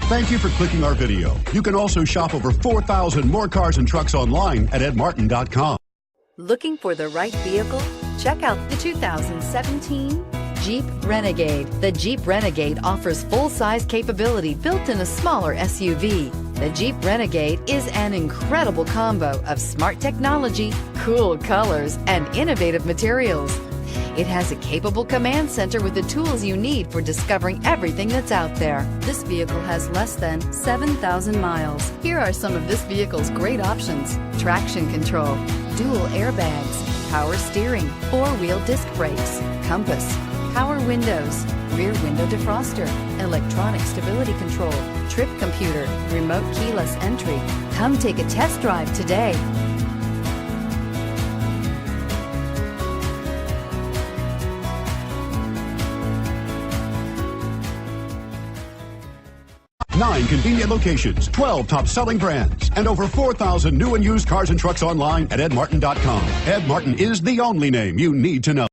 Thank you for clicking our video. You can also shop over 4,000 more cars and trucks online at edmartin.com. Looking for the right vehicle? Check out the 2017 Jeep Renegade. The Jeep Renegade offers full-size capability built in a smaller SUV. The Jeep Renegade is an incredible combo of smart technology, cool colors, and innovative materials. It has a capable command center with the tools you need for discovering everything that's out there. This vehicle has less than 7,000 miles. Here are some of this vehicle's great options: traction control, dual airbags, power steering, four-wheel disc brakes, compass, power windows, rear window defroster, electronic stability control, trip computer, remote keyless entry. Come take a test drive today. Nine convenient locations, 12 top-selling brands, and over 4,000 new and used cars and trucks online at edmartin.com. Ed Martin is the only name you need to know.